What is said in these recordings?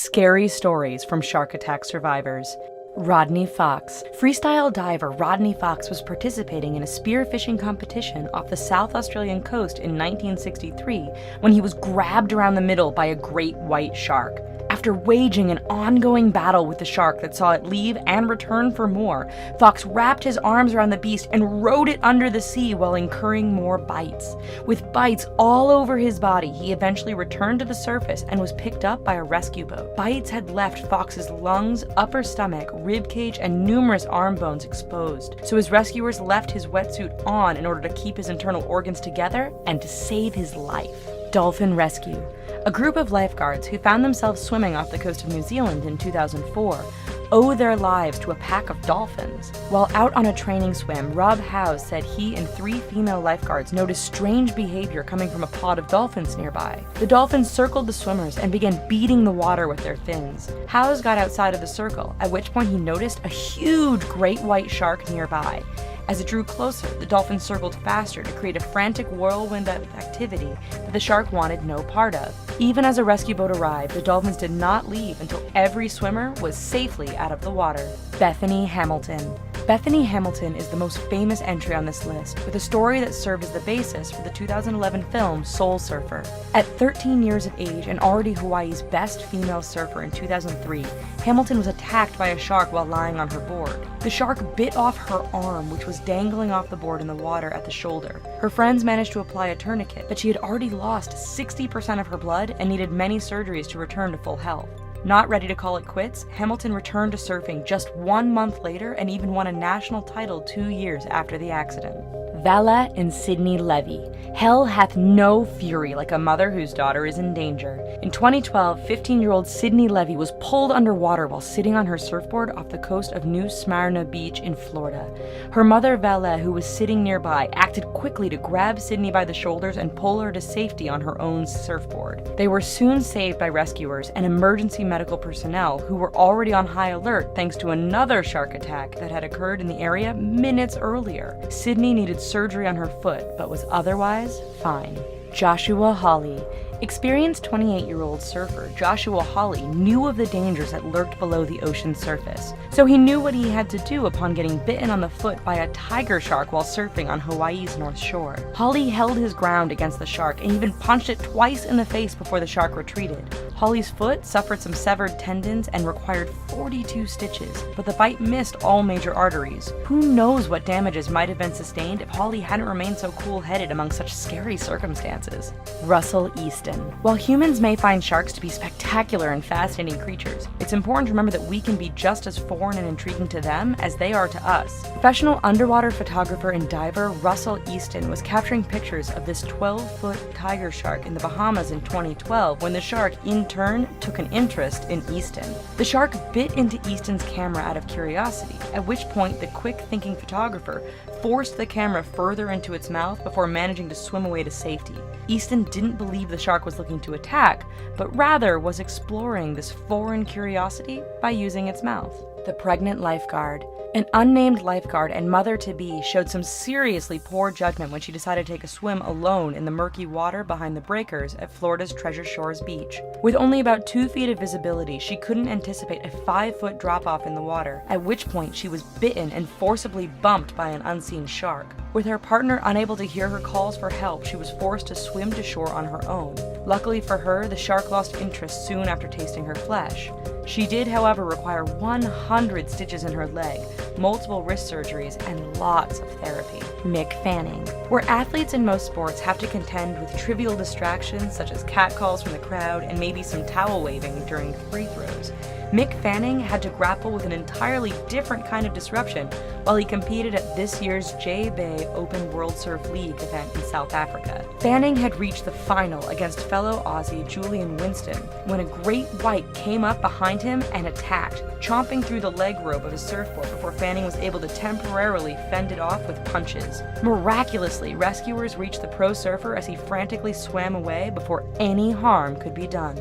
Scary stories from shark attack survivors. Rodney Fox. Freestyle diver Rodney Fox was participating in a spearfishing competition off the South Australian coast in 1963 when he was grabbed around the middle by a great white shark. After waging an ongoing battle with the shark that saw it leave and return for more, Fox wrapped his arms around the beast and rode it under the sea while incurring more bites. With bites all over his body, he eventually returned to the surface and was picked up by a rescue boat. Bites had left Fox's lungs, upper stomach, rib cage, and numerous arm bones exposed, so his rescuers left his wetsuit on in order to keep his internal organs together and to save his life. Dolphin rescue. A group of lifeguards who found themselves swimming off the coast of New Zealand in 2004 owe their lives to a pack of dolphins. While out on a training swim, Rob Howes said he and 3 female lifeguards noticed strange behavior coming from a pod of dolphins nearby. The dolphins circled the swimmers and began beating the water with their fins. Howes got outside of the circle, at which point he noticed a huge great white shark nearby. As it drew closer, the dolphins circled faster to create a frantic whirlwind of activity that the shark wanted no part of. Even as a rescue boat arrived, the dolphins did not leave until every swimmer was safely out of the water. Bethany Hamilton. Bethany Hamilton is the most famous entry on this list, with a story that served as the basis for the 2011 film Soul Surfer. At 13 years of age and already Hawaii's best female surfer in 2003, Hamilton was attacked by a shark while lying on her board. The shark bit off her arm, which was dangling off the board in the water at the shoulder. Her friends managed to apply a tourniquet, but she had already lost 60% of her blood and needed many surgeries to return to full health. Not ready to call it quits, Hamilton returned to surfing just 1 month later and even won a national title 2 years after the accident. Vala and Sydney Levy. Hell hath no fury like a mother whose daughter is in danger. In 2012, 15-year-old Sydney Levy was pulled underwater while sitting on her surfboard off the coast of New Smyrna Beach in Florida. Her mother, Vala, who was sitting nearby, acted quickly to grab Sydney by the shoulders and pull her to safety on her own surfboard. They were soon saved by rescuers and emergency medical personnel who were already on high alert thanks to another shark attack that had occurred in the area minutes earlier. Sydney needed surgery on her foot, but was otherwise fine. Joshua Hawley. Experienced 28-year-old surfer Joshua Hawley knew of the dangers that lurked below the ocean's surface, so he knew what he had to do upon getting bitten on the foot by a tiger shark while surfing on Hawaii's North Shore. Hawley held his ground against the shark and even punched it twice in the face before the shark retreated. Hawley's foot suffered some severed tendons and required 42 stitches, but the bite missed all major arteries. Who knows what damages might have been sustained if Hawley hadn't remained so cool-headed among such scary circumstances. Russell Easton. While humans may find sharks to be spectacular and fascinating creatures, it's important to remember that we can be just as foreign and intriguing to them as they are to us. Professional underwater photographer and diver Russell Easton was capturing pictures of this 12-foot tiger shark in the Bahamas in 2012 when the shark, in turn, took an interest in Easton. The shark bit into Easton's camera out of curiosity, at which point the quick-thinking photographer forced the camera further into its mouth before managing to swim away to safety. Easton didn't believe the shark was looking to attack, but rather was exploring this foreign curiosity by using its mouth. The pregnant lifeguard. An unnamed lifeguard and mother-to-be showed some seriously poor judgment when she decided to take a swim alone in the murky water behind the breakers at Florida's Treasure Shores Beach. With only about 2 feet of visibility, she couldn't anticipate a 5-foot drop-off in the water, at which point she was bitten and forcibly bumped by an unseen shark. With her partner unable to hear her calls for help, she was forced to swim to shore on her own. Luckily for her, the shark lost interest soon after tasting her flesh. She did, however, require 100 stitches in her leg, multiple wrist surgeries, and lots of therapy. Mick Fanning. Where athletes in most sports have to contend with trivial distractions such as catcalls from the crowd and maybe some towel waving during free throws, Mick Fanning had to grapple with an entirely different kind of disruption while he competed at this year's J-Bay Open World Surf League event in South Africa. Fanning had reached the final against fellow Aussie Julian Winston when a great white came up behind him and attacked, chomping through the leg rope of his surfboard before Fanning was able to temporarily fend it off with punches. Miraculously, rescuers reached the pro surfer as he frantically swam away before any harm could be done.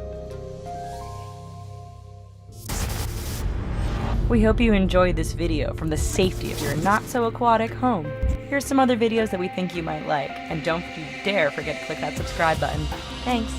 We hope you enjoyed this video from the safety of your not-so-aquatic home. Here's some other videos that we think you might like, and don't you dare forget to click that subscribe button. Thanks!